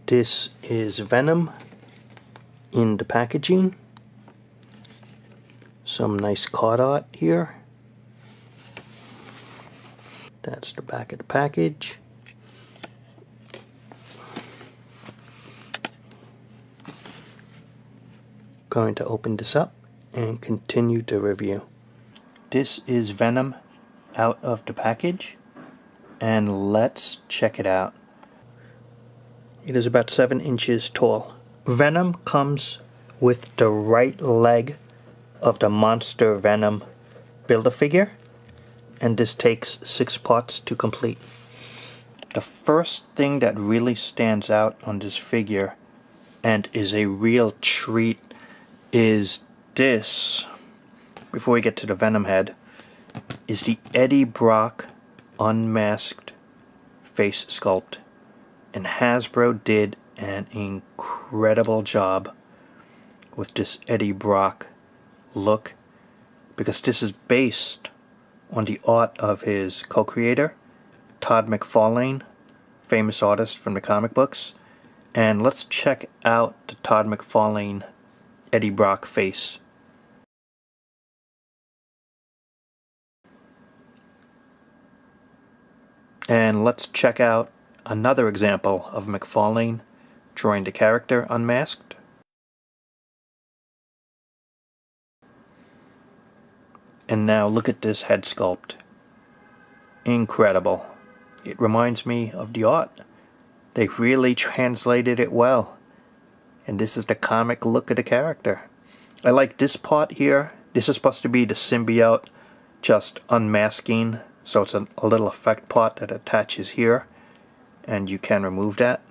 This is Venom in the packaging. Some nice card art here. That's the back of the package. Going to open this up and continue the review. This is Venom out of the package, and let's check it out. It is about 7 inches tall. Venom comes with the right leg of the Monster Venom Build-A-Figure, and this takes 6 parts to complete. The first thing that really stands out on this figure, and is a real treat, is this, before we get to the Venom head, is the Eddie Brock Unmasked face sculpt. And Hasbro did an incredible job with this Eddie Brock look, because this is based on the art of his co-creator, Todd McFarlane, famous artist from the comic books. And let's check out the Todd McFarlane Eddie Brock face. And let's check out another example of McFarlane drawing the character Unmasked. And now look at this head sculpt. Incredible. It reminds me of the art. They really translated it well. And this is the comic look of the character. I like this part here. This is supposed to be the symbiote just unmasking. So it's a little effect part that attaches here, and you can remove that.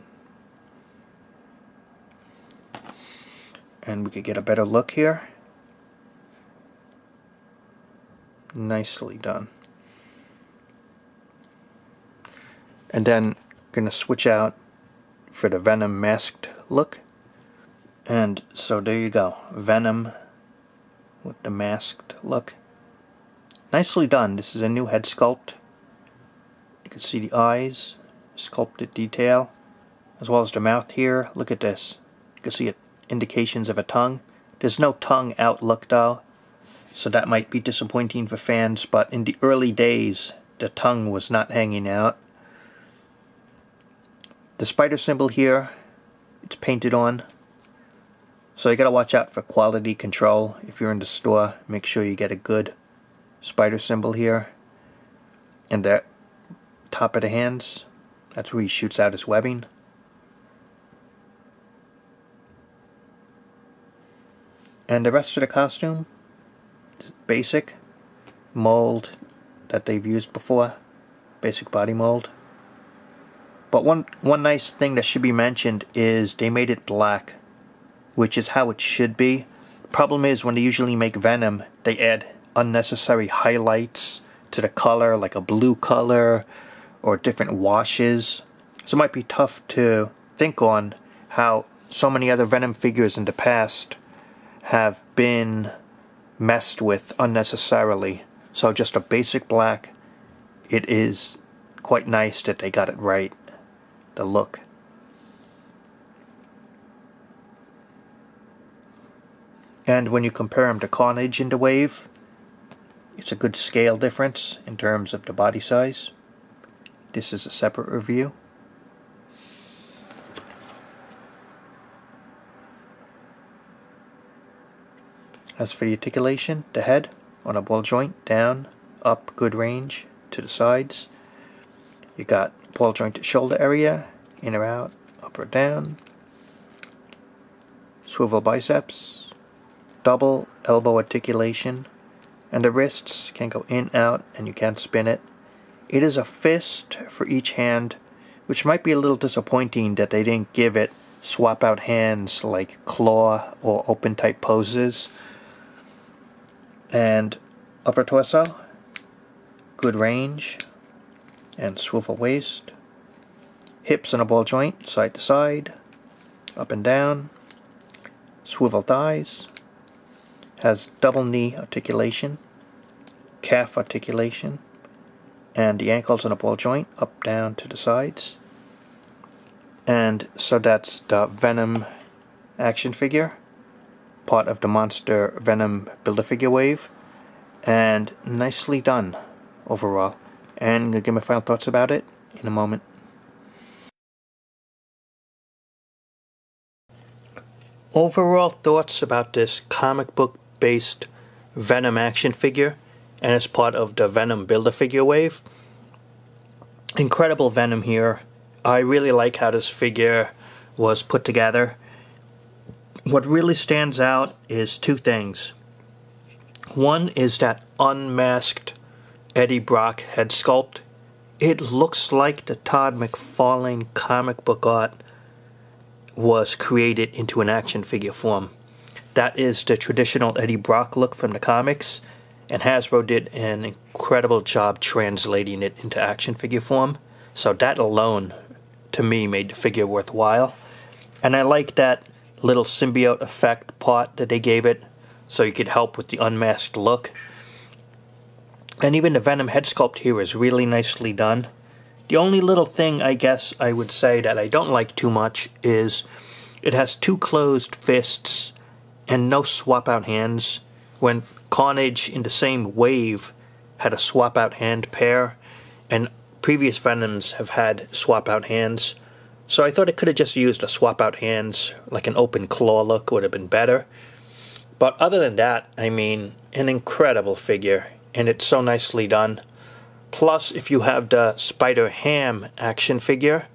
And we could get a better look here. Nicely done. And then I'm going to switch out for the Venom masked look. And so there you go. Venom with the masked look. Nicely done. This is a new head sculpt. You can see the eyes, sculpted detail, as well as the mouth here. Look at this. You can see indications of a tongue. There's no tongue out look though, so that might be disappointing for fans, but in the early days, the tongue was not hanging out. The spider symbol here, it's painted on. So you gotta watch out for quality control. If you're in the store, make sure you get a good spider symbol here. And the top of the hands, that's where he shoots out his webbing. And the rest of the costume, basic mold that they've used before, basic body mold. But one nice thing that should be mentioned is they made it black, which is how it should be. The problem is when they usually make Venom, they add unnecessary highlights to the color, like a blue color or different washes. So it might be tough to think on how so many other Venom figures in the past have been messed with unnecessarily. So just a basic black, it is quite nice that they got it right, the look. And when you compare him to Carnage in the Wave, it's a good scale difference in terms of the body size. This is a separate review. As for the articulation, the head on a ball joint, down, up, good range, to the sides. You got ball joint shoulder area, in or out, up or down. Swivel biceps, double elbow articulation. And the wrists can go in, out, and you can't spin it. It is a fist for each hand, which might be a little disappointing that they didn't give it swap out hands like claw or open type poses. And upper torso, good range, and swivel waist. Hips in a ball joint, side to side, up and down. Swivel thighs. Has double knee articulation, calf articulation, and the ankles in a ball joint, up, down, to the sides. And so that's the Venom action figure, part of the Monster Venom Build-A-Figure wave, and nicely done overall. And I'm going to give my final thoughts about it in a moment. Overall thoughts about this comic book based Venom action figure, and as part of the Venom Build-A-Figure wave. Incredible Venom here. I really like how this figure was put together. What really stands out is two things. One is that unmasked Eddie Brock head sculpt. It looks like the Todd McFarlane comic book art was created into an action figure form. That is the traditional Eddie Brock look from the comics, and Hasbro did an incredible job translating it into action figure form. So that alone, to me, made the figure worthwhile. And I like that little symbiote effect part that they gave it, so you could help with the unmasked look. And even the Venom head sculpt here is really nicely done. The only little thing I guess I would say that I don't like too much is it has two closed fists and no swap out hands, when Carnage in the same wave had a swap out hand pair, and previous Venoms have had swap out hands. So I thought it could have just used a swap out hands, like an open claw look would have been better. But other than that, I mean, an incredible figure, and it's so nicely done. Plus, if you have the Spider-Ham action figure,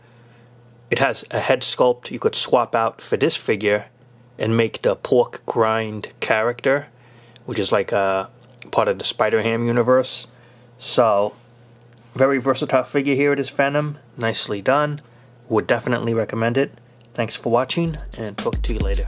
it has a head sculpt you could swap out for this figure and make the pork grind character, which is like a part of the Spider-Ham universe. So, very versatile figure here. It is Venom. Nicely done. Would definitely recommend it. Thanks for watching, and talk to you later.